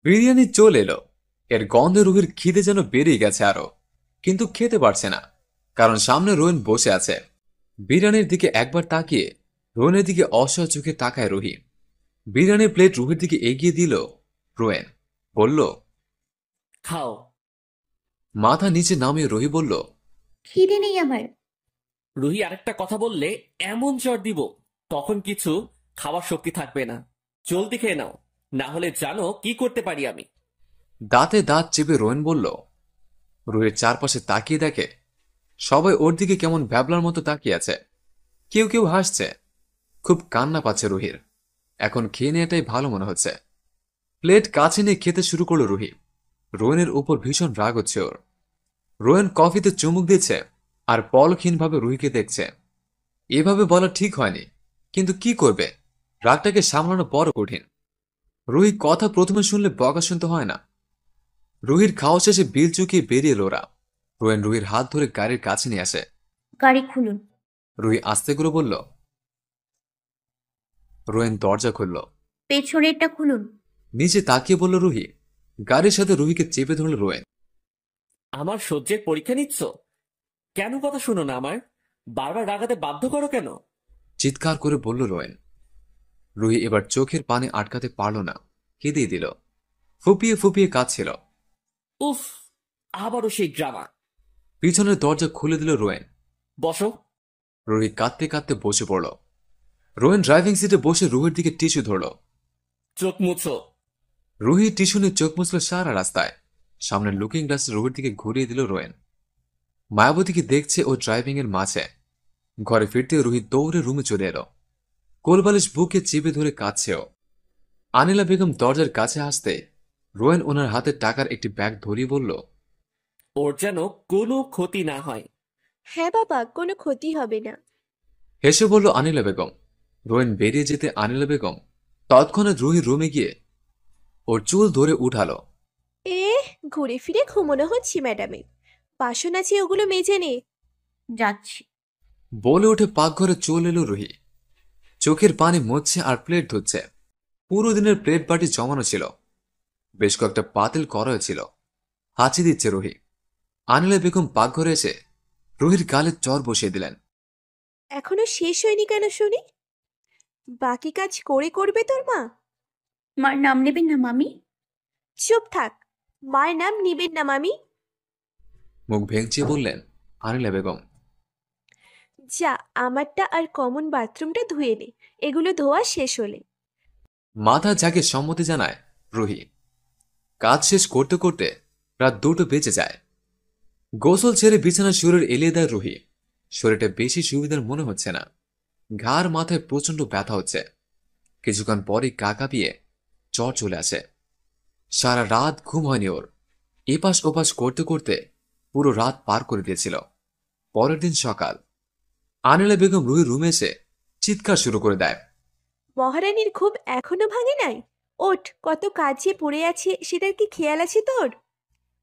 বিরিয়ানি চলে এলো। এর গন্ধে রুহির খিদে যেন বেরিয়ে গেছে আরো, কিন্তু খেতে পারছে না, কারণ সামনে রোয়েন বসে আছে। বিরিয়ানির দিকে একবার তাকিয়ে রোয়েনের দিকে অসহায় চোখে তাকায় রুহি। বিরিয়ানির প্লেট রুহির দিকে এগিয়ে দিল রোয়েন, বলল, খাও। মাথা নিচে নামিয়ে রুহি বলল, খিদে নেই আমার। রুহি আরেকটা কথা বললে এমন চড় দিব, তখন কিছু খাওয়ার শক্তি থাকবে না। জলদি খেয়ে নাও, না হলে জানো কি করতে পারি আমি। দাঁতে দাঁত চেপে রোয়েন বলল। রুহির চারপাশে তাকিয়ে দেখে সবাই ওর দিকে কেমন ভ্যাবলার মতো তাকিয়ে আছে। কেউ কেউ হাসছে। খুব কান্না পাচ্ছে রুহির। এখন খেয়ে নেওয়াটাই ভালো মনে হচ্ছে। প্লেট কাছে নিয়ে খেতে শুরু করলো রুহি। রোয়েনের উপর ভীষণ রাগ হচ্ছে ওর। রোয়েন কফিতে চুমুক দিচ্ছে আর পলক্ষীনভাবে রুহিকে দেখছে। এভাবে বলা ঠিক হয়নি, কিন্তু কি করবে, রাগটাকে সামলানো বড় কঠিন। রুহি কথা প্রথমে শুনলে বকা শুনতে হয় না। রুহির খাওয়া শেষে বিল চুকিয়ে বেরিয়ে এলো ওরা। রোয়েন রুহির হাত ধরে গাড়ির কাছে নিয়ে আসে। গাড়ি খুলুন। রুহি আস্তে করে বলল। রোয়েন দরজা খুলল। পেছনেরটা খুলুন। নিচে তাকিয়ে বলল রুহি। গাড়ির সাথে রুহিকে চেপে ধরল রোয়েন। আমার সহ্যের পরীক্ষা নিচ্ছ? কেন কথা শুনো না আমার? বারবার রাগাতে বাধ্য করো কেন? চিৎকার করে বলল রোয়েন। রুহি এবার চোখের পানি আটকাতে পারল না, কেঁদেই দিল। ফুপিয়ে ফুপিয়ে কাঁদছিল। উফ, আবারও সেই ড্রামা। পিছনের দরজা খুলে দিল রোয়েন। বসো। রুহি কাঁদতে কাঁদতে বসে পড়ল। রোয়েন ড্রাইভিং সিটে বসে রুহির দিকে টিস্যু ধরল। চোখ মুছো। রুহি টিস্যু নিয়ে চোখ মুছল সারা রাস্তায়। সামনের লুকিং গ্লাসে রুহির দিকে ঘুরিয়ে দিল রোয়েন। মায়াবতীকে দেখছে ও ড্রাইভিং এর মাঝে। ঘরে ফিরতে রুহি দৌড়ে রুমে চলে এলো। কোলবালিশ বুকে চেপে ধরে কাঁদছে ও। আনিলা বেগম দরজার কাছে আসতে রোয়েন ওনার হাতে টাকার একটি ব্যাগ ধরিয়ে বলল, ওর যেন কোনো ক্ষতি না হয়। হ্যাঁ বাবা, কোনো ক্ষতি হবে না। হেসে বলল আনিলা বেগম। রোয়েন বেরিয়ে যেতে আনিলা বেগম তৎক্ষণাৎ রুহির রুমে গিয়ে ওর চুল ধরে উঠালো। ঘুরে ফিরে ঘুমোনো হচ্ছে ম্যাডামের। বাসন আছে, ওগুলো মেজে নে। যাচ্ছি। বলে উঠে পাকঘরে চলে এলো রুহি। চোখের পানি মুছছে আর প্লেট ধুচ্ছে। পুরো দিনের প্লেট বাটি জমানো ছিল। বেশ কয়েকটা পাতিল করা হয়েছিল। হাঁচি দিচ্ছে রুহি। আনিলা বেগম পাকঘরে এসে রুহির গালে চর বসিয়ে দিলেন। এখনো শেষ হয়নি কেন শুনি? বাকি কাজ করে করবে তোর মা? মার নাম নেবেন না মামি। চুপ থাক। মায়ের নাম নিবেন না মামি। মুখ ভেঙচিয়ে বললেন আনিলা বেগম। যা, আমারটা আর কমন বাথরুমটা ধুয়ে নে, এগুলো ধোয়া শেষ হলে। মাথা ঝাঁকে সম্মতি জানায় রুহি। কাজ শেষ করতে করতে রাত 2টো বেজে যায়। গোসল ছেড়ে বিছানা শরীর এলিয়ে দেয় রুহি। শরীরটা বেশি সুবিধার মনে হচ্ছে না। ঘাড় মাথায় প্রচন্ড ব্যথা হচ্ছে। কিছুক্ষণ পরই গা কাঁপিয়ে জ্বর চলে আসে। সারা রাত ঘুম হয়নি ওর। এপাশ ওপাশ করতে করতে পুরো রাত পার করে দিয়েছিল। পরের দিন সকাল। আনিলা বেগম রুহির রুমে এসে চিৎকার শুরু করে দেয়। মহারানীর ঘুম এখনো ভাঙে নাই? ওঠ, কত কাজে পড়ে আছে, সেটার কি খেয়াল আছে তোর?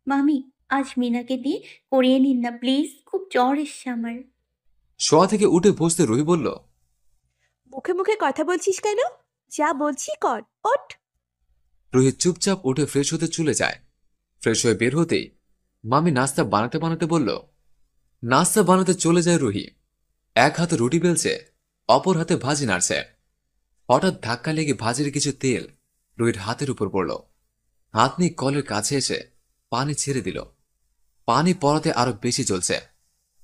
মামি, আজ মিনাকে দিয়ে করিয়ে নিন না প্লিজ, খুব জ্বর এসছে আমার। শোয়া থেকে উঠে বসতে রুহি বলল, মুখে মুখে কথা বলছিস কেন? যা বলছি কর, ওঠ। রুহি চুপচাপ উঠে ফ্রেশ হতে চলে যায়। ফ্রেশ হয়ে বের হতেই মামি নাস্তা বানাতে বানাতে বলল। নাস্তা বানাতে চলে যায় রুহি। এক হাতে রুটি বেলছে, অপর হাতে ভাজি নাড়ছে। হঠাৎ ধাক্কা লেগে ভাজির কিছু তেল রুহির হাতের উপর পড়ল। হাত নিয়ে কলের কাছে এসে পানি ছেড়ে দিল। পানি পড়াতে আরো বেশি জ্বলছে।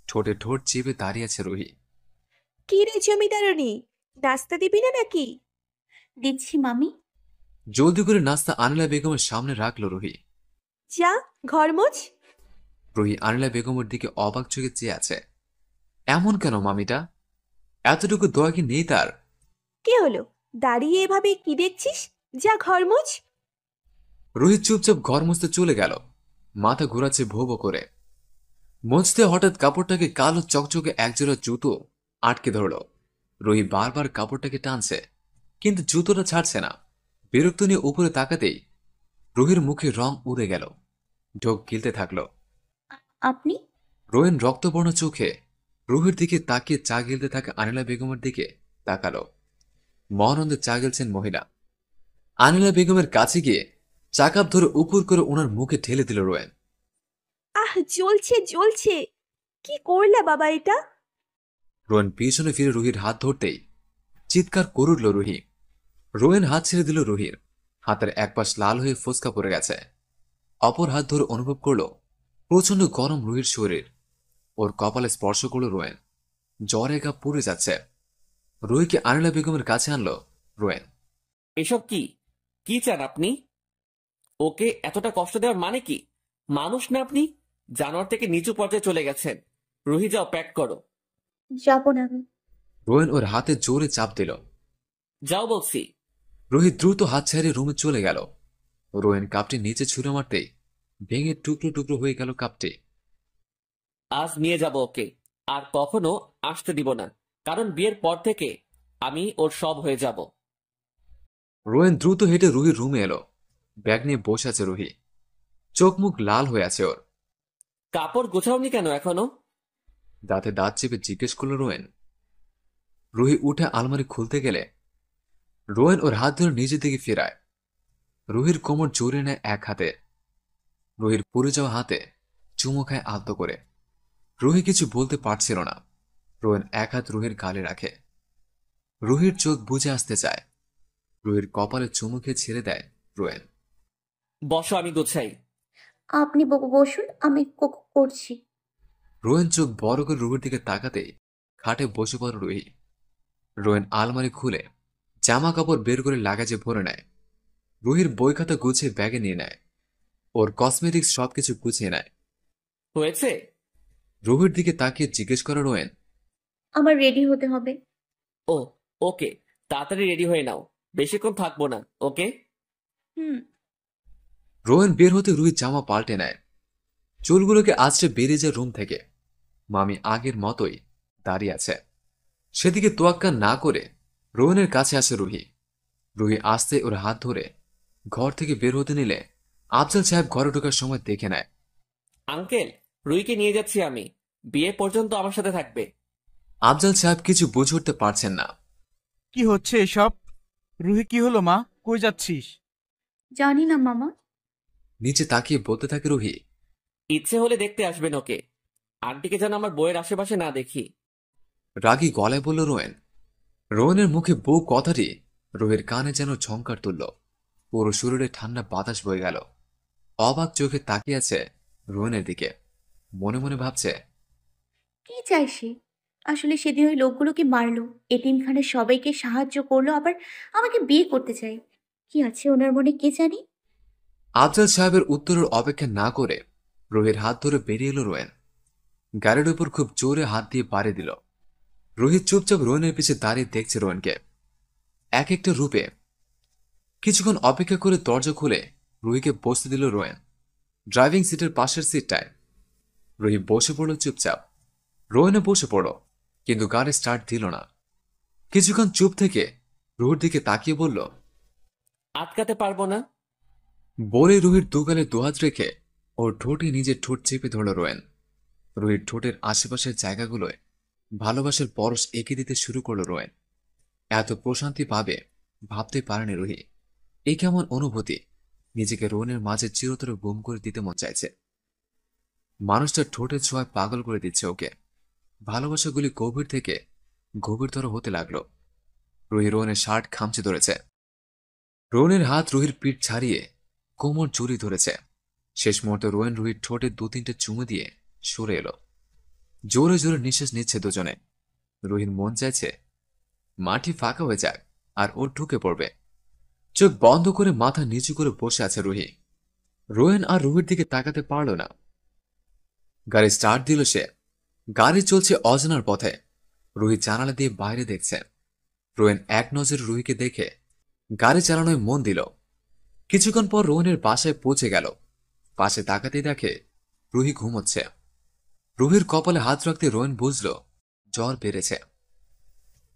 ঠোঁটে ঠোঁট চেপে দাঁড়িয়ে আছে রুহি। কি রে জমিদারনি, নাস্তা দিবি না নাকি? দিচ্ছি মামি। জলদি করে নাস্তা আনিলা বেগমের সামনে রাখল রুহি। যা, ঘর মোছ। রুহি আনিলা বেগমের দিকে অবাক চোখে চেয়ে আছে। এমন কেন মামিটা? এতটুকু দয়া কি নেই তার? কি হলো, দাঁড়িয়ে এভাবে কি দেখছিস? যা, ঘর মোছ। রুহি চুপচাপ ঘর মুছতে চলে গেল। মাথা ঘোরাচ্ছে ভো ভো করে। মুছতে হঠাৎ কাপড়টাকে কালো চকচকে একজোড়া জুতো আটকে ধরল। রুহি বারবার কাপড়টাকে টানছে, কিন্তু জুতোটা ছাড়ছে না। বিরক্ত নিয়ে উপরে তাকাতেই রুহির মুখে রং উড়ে গেল। ঢোক গিলতে থাকলো। আপনি? রোয়েন রক্তবর্ণ চোখে রুহির দিকে তাকিয়ে চা গিলতে থাকা আনিলা বেগমের দিকে তাকালো। মহানন্দে চা গেলছেন মহিলা। আনিলা বেগমের কাছে গিয়ে চা কাপ ধরে উপর করে ওনার মুখে ঢেলে দিল রোয়েন। আহ, জ্বলছে জ্বলছে। কি করলা বাবা এটা? রোয়েন পিছনে ফিরে রুহির হাত ধরতেই চিৎকার করে উঠল রুহি। রোয়েন হাত ছেড়ে দিল রুহির। হাতের এক পাশ লাল হয়ে ফোসকা পড়ে গেছে। অপর হাত ধরে অনুভব করল প্রচন্ড গরম রুহির শরীর। ওর কপালে স্পর্শ করল রোয়েন। জ্বরে গা পুড়ে যাচ্ছে। রুহিকে আনিলা বেগমের কাছে আনলো রোয়েন। এসব কি কি চান আপনি? ওকে এতটা কষ্ট দেওয়ার মানে কি? মানুষ না আপনি? জানোয়ার থেকে নিচু পর্যায়ে চলে গেছেন। রুহি, যাও, প্যাক করো। যাবো না আমি। রোয়েন ওর হাতে জোরে চাপ দিল। যাও বলছি। রুহি দ্রুত হাত ছেড়ে রুমে চলে গেল। রোয়েন কাপটি নিচে ছুঁড়ে মারতেই ভেঙে টুকরো টুকরো হয়ে গেল কাপটি। আজ নিয়ে যাব ওকে, আর কখনো আসতে দিব না, কারণ বিয়ের পর থেকে আমি ওর সব হয়ে যাব। রোয়েন দ্রুত হেঁটে রুহির রুমে এলো। ব্যাগ নিয়ে বসে আছে রুহি। চোখ মুখ লাল হয়ে আছে ওর। কাপড় গোছাওনি কেন এখনো? দাঁতে দাঁত চেপে জিজ্ঞেস করল রোয়েন। রুহি উঠে আলমারি খুলতে গেলে রোয়েন ওর হাত ধরে নিজের দিকে ফেরায়। রুহির কোমর জড়িয়ে নেয় এক হাতে। রুহির পুড়ে যাওয়া হাতে চুমো খায় আলতো করে। রুহি কিছু বলতে পারছিল না। রোয়েন এক হাত রুহির গালে রাখে। রুহির চোখ বুজে আসতে চায়। রুহির কপালে চুমু খেয়ে ছেড়ে দেয় রোয়েন। বসো, আমি গোছাই। আপনি বসুন, আমি করছি। রোয়েন চোখ বড় করে রুহির দিকে তাকাতেই খাটে বসে পড়ে রুহি। রোয়েন আলমারি খুলে জামা কাপড় বের করে লাগেজে ভরে নেয়। রুহির বই খাতা গুছিয়ে ব্যাগে নিয়ে নেয়। ওর কসমেটিক্স সবকিছু গুছিয়ে নেয়। হয়েছে? রুহির দিকে তাকিয়ে জিজ্ঞেস করে রোয়েন। আমার রেডি হতে হবে। ও, ওকে, তাড়াতাড়ি রেডি হয়ে নাও, বেশিক্ষণ থাকবো না, ওকে? হুম। রোয়েন বের হতে রুহি জামা পাল্টে নেয়। চুলগুলোকে আছড়ে বেরিয়ে যায় রুম থেকে। মামি আগের মতোই দাঁড়িয়ে আছে। সেদিকে তোয়াক্কা না করে রোয়েনের কাছে আসে রুহি। রুহি আসতে ওর হাত ধরে ঘর থেকে বের হতে নিলে আফজাল সাহেব ঘরে ঢোকার সময় দেখে নেয়। আঙ্কেল, রুহিকে নিয়ে যাচ্ছি আমি, বিয়ে পর্যন্ত আমার সাথে থাকবে। আফজাল সাহেব কিছু বুঝে উঠতে পারছেন না। কি হচ্ছে এসব? রুহি, কি হলো মা? কই যাচ্ছিস? জানি না মামা। নিচে তাকিয়ে বলতে থাকে রুহি। ইচ্ছে হলে দেখতে আসবেন ওকে। আন্টিকে যেন আমার বইয়ের আশেপাশে না দেখি। রাগী গলায় বলল রোয়েন। রোয়েনের মুখে বউ কথাটি রুহির কানে যেন ঝংকার তুলল। পুরো শরীরে ঠান্ডা বাতাস বয়ে গেল। অবাক চোখে তাকিয়ে আছে রোয়েনের দিকে। মনে মনে ভাবছে, কি চাই সে? আসলে সেদিন ওই লোকগুলোকে মারলো, এতিমখানার সবাইকে সাহায্য করলো, আবার আমাকে বিয়ে করতে চাই। কি আছে ওনার মনে কে জানি। আফজাল সাহেবের উত্তরের অপেক্ষা না করে রুহির হাত ধরে বেরিয়ে এলো রোয়েন। গাড়ির উপর খুব জোরে হাত দিয়ে বাড়ি দিল। রোহিত চুপচাপ রোয়েনের পিছে দাঁড়িয়ে দেখছে রোয়েনকে এক একটা রূপে। কিছুক্ষণ অপেক্ষা করে দরজা খুলে রুহিকে বসতে দিল রোয়েন ড্রাইভিং সিটের পাশের সিটটায়। রুহি বসে পড়ল চুপচাপ। রোয়েনে বসে পড়ল, কিন্তু গাড়ি স্টার্ট দিল না। কিছুক্ষণ চুপ থেকে রুহির দিকে তাকিয়ে বলল, আটকাতে পারবো না। বলে রুহির দুগালে দুহাত রেখে ওর ঠোঁটে নিজের ঠোঁট চেপে ধরল রোয়েন। রুহির ঠোঁটের আশেপাশের জায়গাগুলোয় ভালোবাসার পরশ এঁকে দিতে শুরু করল রোয়েন। এত প্রশান্তি পাবে ভাবতে পারেনি রুহি। এই কেমন অনুভূতি! নিজেকে রোয়েনের মাঝে চিরতরে গুম করে দিতে মন চাইছে। মানুষটার ঠোঁটের ছোঁয়ায় পাগল করে দিচ্ছে ওকে। ভালোবাসাগুলি গভীর থেকে গভীরতর হতে লাগলো। রুহি রোয়েনের শার্ট খামচে ধরেছে। রোয়েনের হাত রুহির পিঠ ছাড়িয়ে কোমর জড়িয়ে ধরেছে। শেষ মুহূর্তে রোয়েন রুহির ঠোঁটে দু তিনটে চুমু দিয়ে সরে এলো। জোরে জোরে নিঃশ্বাস নিচ্ছে দুজনে। রুহির মন চাইছে মাটি ফাঁকা হয়ে যাক আর ওর ঢুকে পড়বে। চোখ বন্ধ করে মাথা নিচু করে বসে আছে রুহি। রোয়েন আর রুহির দিকে তাকাতে পারল না। গাড়ি স্টার্ট দিল সে। গাড়ি চলছে অজানার পথে। রুহি জানালা দিয়ে বাইরে দেখছে। রোয়েন এক নজরে রুহিকে দেখে গাড়ি চালানোয় মন দিল। কিছুক্ষণ পর রোয়েনের বাসায় পৌঁছে গেল। পাশে তাকাতেই দেখে রুহি ঘুমোচ্ছে। রুহির কপালে হাত রাখতে রোয়েন বুঝল জ্বর বেড়েছে।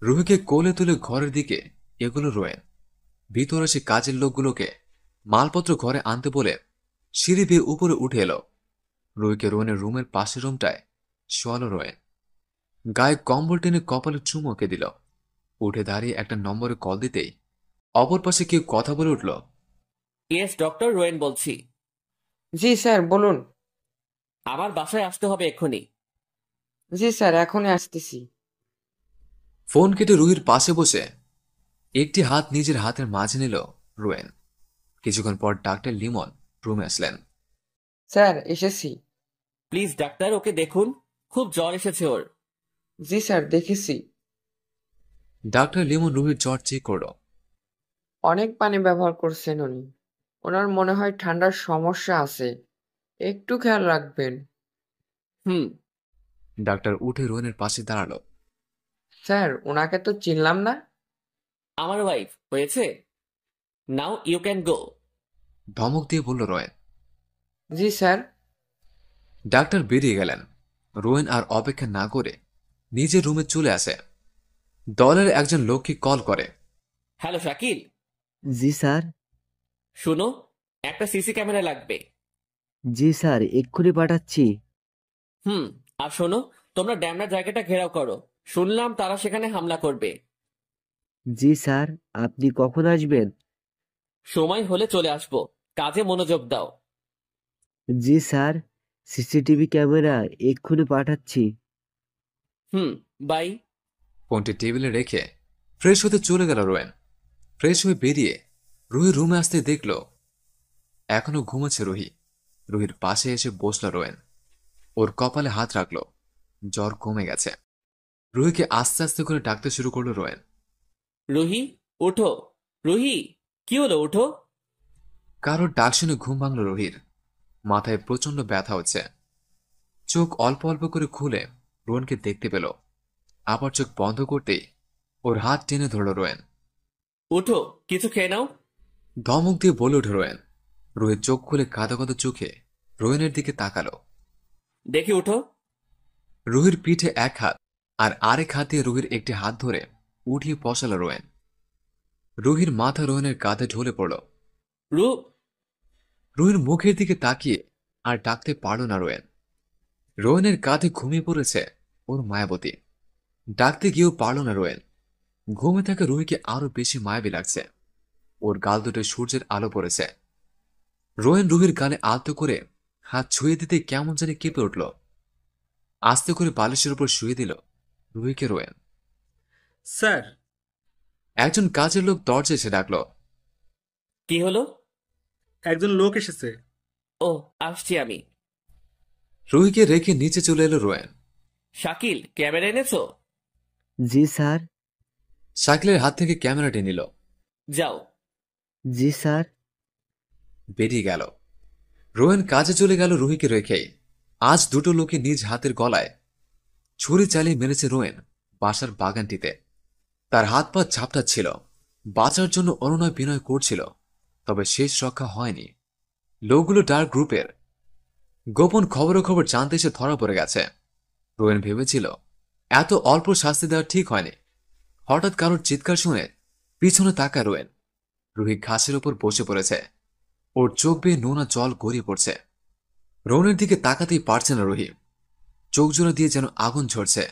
রুহিকে কোলে তুলে ঘরের দিকে এগুলো রোয়েন। ভিতরে সে কাজের লোকগুলোকে মালপত্র ঘরে আনতে বলে সিঁড়ি বেয়ে উপরে উঠে এলো। রুহিকে রোয়েনের রুমের পাশের রুমটায় শোয়ালো রোয়েন। গায়ে কম্বল টেনে কপালে চুমুকে দিল। উঠে দাঁড়িয়ে একটা নম্বরে কল দিতেই অপর পাশে কেউ কথা বলে উঠল। ইয়েস ডক্টর রোয়েন বলছি। জি স্যার বলুন। আমার বাসায় আসতে হবে এক্ষুনি। জি স্যার এখনই আসতেছি। ফোন কেটে রুহির পাশে বসে একটি হাত নিজের হাতের মাঝে নিল রোয়েন। কিছুক্ষণ পর ডাক্তার লিমন রুমে আসলেন। স্যার এসেছি। প্লিজ ডাক্তার ওকে দেখুন, খুব জ্বর এসেছে ওর। জি স্যার দেখেছি। ডাক্তার লিমন রুহির জ্বর চেক করল। অনেক পানি ব্যবহার করছেন উনি। ওনার মনে হয় ঠান্ডার সমস্যা আছে, একটু খেয়াল রাখবেন। হুম। ডাক্তার উঠে রোয়েনের পাশে দাঁড়ালো। স্যার ওনাকে তো চিনলাম না। আমার ওয়াইফ হয়েছে। Now you can go. ধমক দিয়ে বলল রোয়েন। জি স্যার। ডাক্তার বেরিয়ে গেলেন। রোয়েন আর অপেক্ষা না করে নিজের রুমে চলে আসে। দলের একজন লোককে কল করে। হ্যালো শাকিল। জি স্যার। শুনো, একটা সিসি ক্যামেরা লাগবে। জি স্যার, এক্ষুনি পাঠাচ্ছি। হুম। আর শোনো, তোমরা ড্যামরা জায়গাটা ঘেরাও করো। শুনলাম তারা সেখানে হামলা করবে। জি স্যার, আপনি কখন আসবেন? সময় হলে চলে আসবো, কাজে মনোযোগ দাও। জি স্যার, সিসিটিভি ক্যামেরা এক্ষুনি পাঠাচ্ছি। হুম, বাই। ফোনটি টেবিলে রেখে ফ্রেশ হতে চলে গেল রোয়েন। ফ্রেশ হয়ে বেরিয়ে রুহি রুমে আসতে দেখল এখনো ঘুমাচ্ছে রুহি। রুহির পাশে এসে বসল রোয়েন। ওর কপালে হাত রাখল। জ্বর কমে গেছে। রুহিকে আস্তে আস্তে করে ডাকতে শুরু করলো রোয়েন। রুহি, উঠো। রুহি, কি হলো, উঠো। কারোর ডাক শুনে ঘুম ভাঙল রুহির। মাথায় প্রচন্ড ব্যথা হচ্ছে। চোখ অল্প অল্প করে খুলে রোয়েনকে দেখতে পেল। আবার চোখ বন্ধ করতেই ওর হাত টেনে ধরল রোয়েন। উঠো, কিছু খেয়ে নাও। ধমক দিয়ে বলে উঠে রোয়েন। রুহির চোখ খুলে কাঁদো কাঁদো চোখে রোয়েনের দিকে তাকালো। দেখি উঠো। রুহির পিঠে এক হাত আর আরেক হাত দিয়ে রুহির একটি হাত ধরে উঠিয়ে বসাল রোয়েন। রুহির মাথা রোয়েনের কাঁধে ঢলে পড়ল। রু রুহির মুখের দিকে তাকিয়ে আর ডাকতে পারল না রোয়েন। রোয়েনের কাঁধে ঘুমিয়ে পড়েছে ওর মায়াবতী। ডাকতে গিয়েও পারল না রোয়েন। ঘুমে থাকা রুহিকে আরো বেশি মায়াবী লাগছে। ওর গাল দুটো সূর্যের আলো পড়েছে। রোয়েন রুহির গালে আলতো করে হাত ছুঁয়ে দিতে কেমন জানি কেঁপে উঠল। আস্তে করে বালিশের উপর শুয়ে দিল রুহিকে রোয়েন। স্যার। একজন কাজের লোক দরজা এসে ডাকল। কি হলো? একজন লোক এসেছে। ও, আসছি আমি। রুহিকে রেখে নিচে চলে এলো রোয়েন। শাকিল, ক্যামেরা এনেছো? জি স্যার। শাকিলের হাত থেকে ক্যামেরাটি নিল। যাও। জি স্যার। বেরিয়ে গেল। রোয়েন কাজে চলে গেল রুহিকে রেখেই। আজ দুটো লোকে নিজ হাতের গলায় ছুরি চালিয়ে মেরেছে রোয়েন বাসার বাগানটিতে। তার হাত পা ঝাপটা ছিল। বাঁচার জন্য অনুনয় বিনয় করছিল, তবে শেষ রক্ষা হয়নি। লোকগুলো ডার্ক গ্রুপের গোপন খবর জানতে এসে ধরা পড়ে গেছে। রোয়েন ভেবেছিল এত অল্প শাস্তি দেওয়া ঠিক হয়নি। হঠাৎ কারোর চিৎকার শুনে পিছনে তাকায় রোয়েন। রুহি ঘাসের উপর বসে পড়েছে। ওর চোখ বেয়ে নোনা জল গড়িয়ে পড়ছে। রোয়েনের দিকে তাকাতেই পারছে না রুহি। চোখ জোড়া দিয়ে যেন আগুন ঝরছে।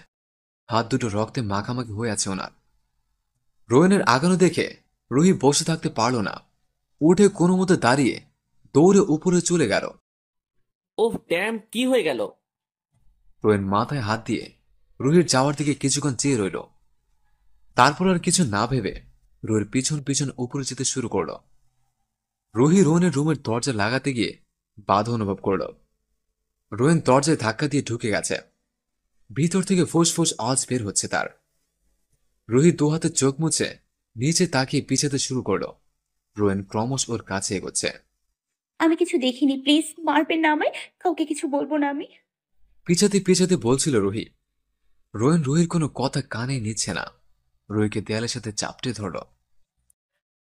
হাত দুটো রক্তে মাখামাখি হয়ে আছে ওনার। রোয়েনের আগানো দেখে রুহি বসে থাকতে পারল না। উঠে কোনো মতো দাঁড়িয়ে দৌড়ে উপরে চলে গেল। ওহ ড্যাম, কি হয়ে গেল? রোয়েন মাথায় হাত দিয়ে রুহির যাওয়ার দিকে কিছুক্ষণ চেয়ে রইল। তারপর আর কিছু না ভেবে রুহির পিছন পিছন উপরে যেতে শুরু করল। রুহি রোয়েনের রুমের দরজা লাগাতে গিয়ে বাধা অনুভব করল। রোয়েন দরজায় ধাক্কা দিয়ে ঢুকে গেছে। ভিতর থেকে ফোঁস ফোঁস আওয়াজ বের হচ্ছে তার। রুহি দু হাতে চোখ মুছে নিচে তাকিয়ে পিছাতে শুরু করল। রোয়েন ক্রমশ ওর কাছে এগোচ্ছে। আমি কিছু দেখিনি, প্লিজ মারবেন না আমায়। কাউকে কিছু বলবো না আমি। পিছাতে পিছাতে বলছিল রুহি। রোয়েন রুহির কোনো কথা কানে নিচ্ছে না। রুহিকে দেয়ালের সাথে চাপটে ধরল।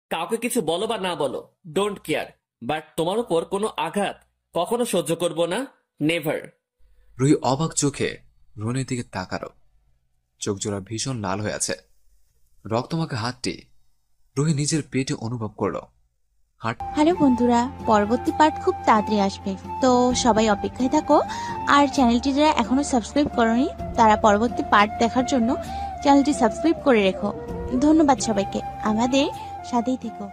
কাউকে কিছু বলো বা না বলো, ডোন্ট কেয়ার, বাট তোমার উপর কোনো আঘাত কখনো সহ্য করব না, নেভার। রুহি অবাক চোখে রোয়েনের দিকে তাকালো। চোখ জোড়া ভীষণ লাল হয়ে আছে। রক্তমাখা হাতটি রুহি নিজের পেটে অনুভব করল। হ্যালো বন্ধুরা, পরবর্তী পার্ট খুব তাড়াতাড়ি আসবে, তো সবাই অপেক্ষায় থাকো। আর চ্যানেলটি যারা এখনো সাবস্ক্রাইব করনি তারা পরবর্তী পার্ট দেখার জন্য চ্যানেলটি সাবস্ক্রাইব করে রেখো। ধন্যবাদ সবাইকে, আমাদের সাথেই থেকো।